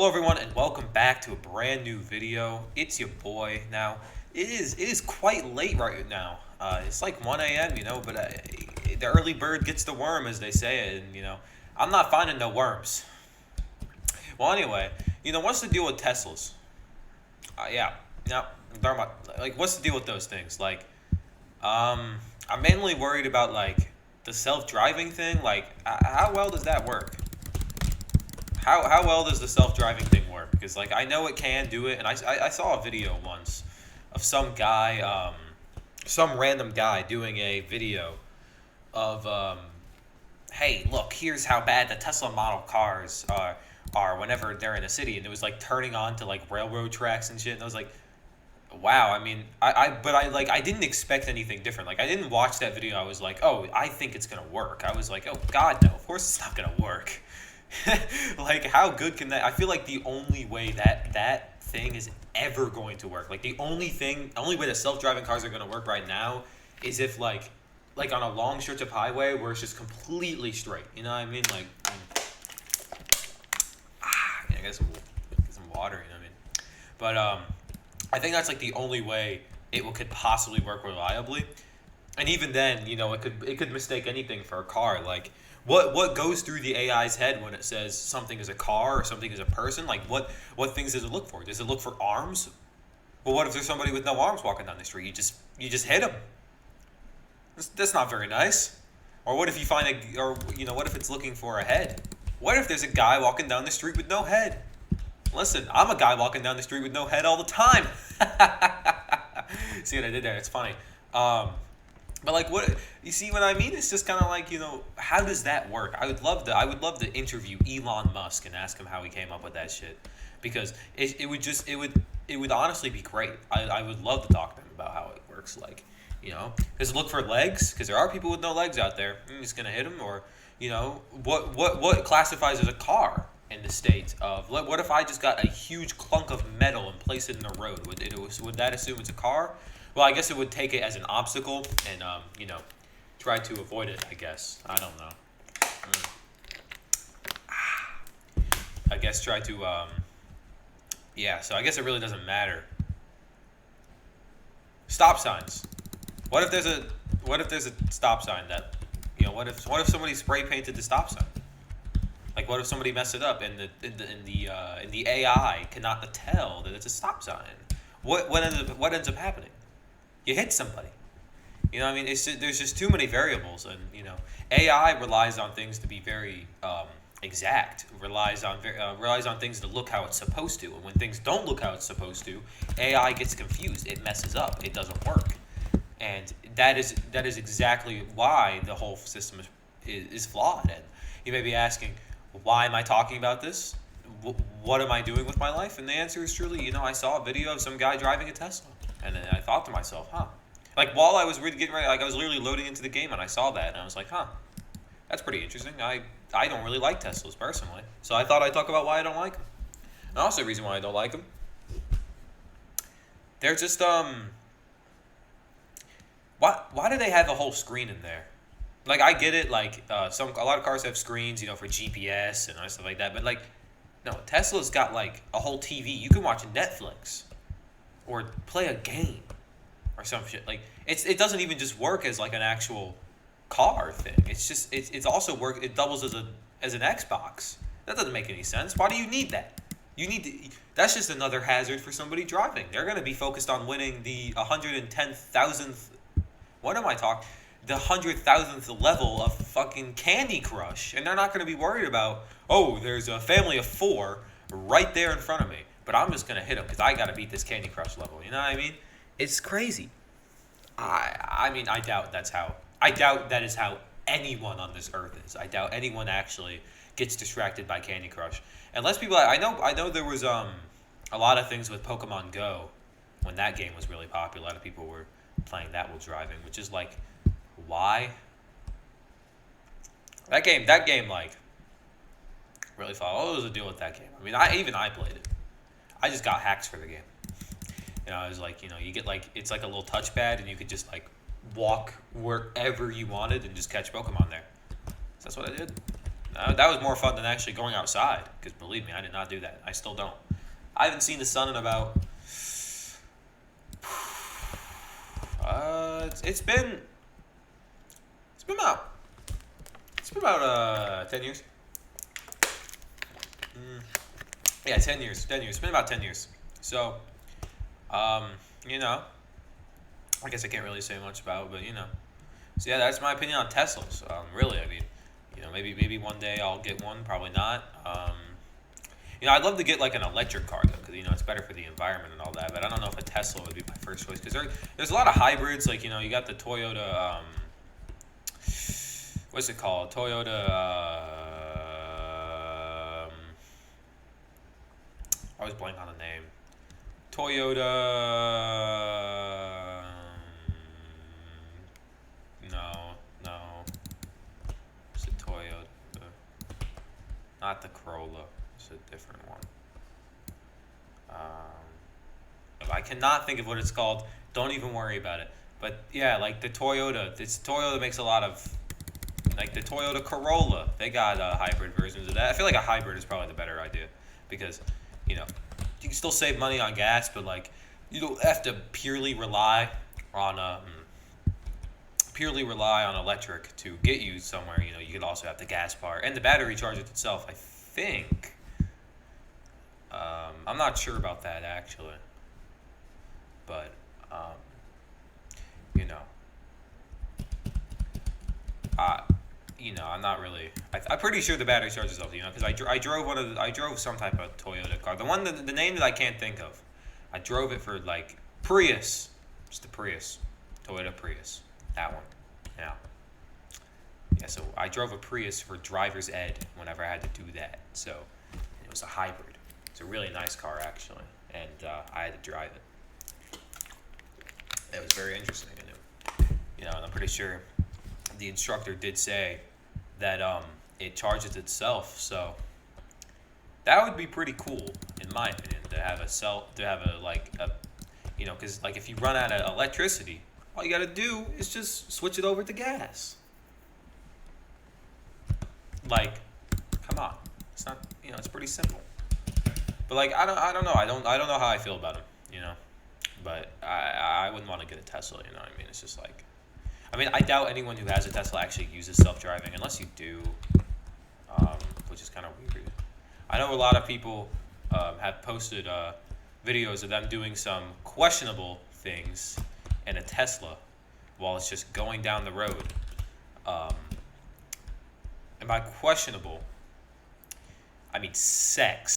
Hello everyone and welcome back to a brand new video. It's your boy. Now, it is quite late right now. It's like 1 a.m., but the early bird gets the worm, as they say, and I'm not finding no worms. Well, anyway, what's the deal with Teslas? Yeah, now I'm talking about like what's the deal with those things? I'm mainly worried about like the self-driving thing. Like, how well does that work? How well does the self-driving thing work? Because like I know it can do it, and I saw a video once of some guy, some random guy doing a video of hey, look, here's how bad the Tesla model cars are whenever they're in a city, and it was like turning on to like railroad tracks and shit, and I was like, wow. I mean, I didn't expect anything different. Like I didn't watch that video. I was like, oh, I think it's gonna work. I was like, oh God, no, of course it's not gonna work. Like, how good can that? I feel like the only way that thing is ever going to work, like the only way that self-driving cars are going to work right now is if like on a long stretch of highway where it's just completely straight. You know what I mean? Like, yeah, get some water. You know what I mean? But I think that's like the only way could possibly work reliably. And even then, it could mistake anything for a car. Like, what goes through the AI's head when it says something is a car or something is a person? Like, what things does it look for? Does it look for arms? Well, what if there's somebody with no arms walking down the street? You just hit him. That's not very nice. Or what if you find what if it's looking for a head? What if there's a guy walking down the street with no head? Listen, I'm a guy walking down the street with no head all the time. See what I did there? It's funny. But like, what you see what I mean? It's just kind of like, how does that work? I would love to interview Elon Musk and ask him how he came up with that shit, because it would honestly be great. I would love to talk to him about how it works. Like, does it look for legs? Because there are people with no legs out there. You're just gonna hit them, or what classifies as a car in the state of what if I just got a huge clunk of metal and place it in the road? Would that assume it's a car? Well, I guess it would take it as an obstacle and, try to avoid it, I guess. I don't know. I guess try to, yeah, so I guess it really doesn't matter. Stop signs. What if there's a stop sign that, what if somebody spray painted the stop sign? Like, what if somebody messed it up and the AI cannot tell that it's a stop sign? What ends up happening? You hit somebody. You know what I mean? There's just too many variables, and AI relies on things to be very exact. Relies on things to look how it's supposed to, and when things don't look how it's supposed to, AI gets confused. It messes up. It doesn't work, and that is exactly why the whole system is flawed. And you may be asking, why am I talking about this? What am I doing with my life? And the answer is truly, I saw a video of some guy driving a Tesla. And then I thought to myself, like while I was really getting ready, like I was literally loading into the game and I saw that and I was like, that's pretty interesting. I don't really like Teslas personally. So I thought I'd talk about why I don't like them. And also the reason why I don't like them, they're just, why do they have a whole screen in there? Like, I get it, like, a lot of cars have screens, for GPS and stuff like that, but like, no, Tesla's got like a whole TV. You can watch Netflix or play a game or some shit. Like, it doesn't even just work as like an actual car thing. It's just it's also it doubles as an Xbox. That doesn't make any sense. Why do you need that? That's just another hazard for somebody driving. They're going to be focused on winning the 110,000th, what am I talking? The 100,000th level of fucking Candy Crush, and they're not going to be worried about, oh, there's a family of 4 right there in front of me, but I'm just gonna hit them because I gotta beat this Candy Crush level. You know what I mean? It's crazy. I mean, I doubt that is how anyone on this earth is. I doubt anyone actually gets distracted by Candy Crush. Unless people, I know there was a lot of things with Pokemon Go when that game was really popular. A lot of people were playing that while driving, which is like, why? That game, like, really thought, what was the deal with that game? I mean, I played it. I just got hacks for the game. It was like, you get like, it's like a little touchpad and you could just like walk wherever you wanted and just catch Pokemon there. So that's what I did. That was more fun than actually going outside. Because believe me, I did not do that. I still don't. I haven't seen the sun in about. It's been. It's been about 10 years. Yeah, 10 years. 10 years. It's been about 10 years. So, um, you know, I guess I can't really say much about it, but So yeah, that's my opinion on Teslas. Really, I mean, maybe one day I'll get one. Probably not. I'd love to get like an electric car though, because it's better for the environment and all that. But I don't know if a Tesla would be my first choice because there's a lot of hybrids. Like you got the Toyota. What's it called? Toyota. I always blank on the name. Toyota. No, no. It's a Toyota. Not the Corolla. It's a different one. I cannot think of what it's called. Don't even worry about it. But yeah, like the Toyota. Toyota makes a lot of like the Toyota Corolla. They got hybrid versions of that. I feel like a hybrid is probably the better idea because you can still save money on gas, but like you don't have to purely rely on electric to get you somewhere. You could also have the gas part and the battery charges itself. I think. I'm not sure about that actually, but you know, uh, I'm not really. I'm pretty sure the battery charges itself. Because I drove some type of Toyota car. The name that I can't think of. I drove it for like Prius. It's the Prius, Toyota Prius. That one. Yeah. Yeah. So I drove a Prius for driver's ed whenever I had to do that. So it was a hybrid. It's a really nice car actually, and I had to drive it. It was very interesting. And I'm pretty sure the instructor did say that it charges itself. So that would be pretty cool, in my opinion, because like if you run out of electricity, all you gotta do is just switch it over to gas. Like, come on, it's not, it's pretty simple. But like, I don't know, I don't know how I feel about them, but I wouldn't want to get a Tesla, what I mean? It's just like, I doubt anyone who has a Tesla actually uses self-driving, unless you do, which is kind of weird. I know a lot of people have posted videos of them doing some questionable things in a Tesla while it's just going down the road. And by questionable, I mean sex.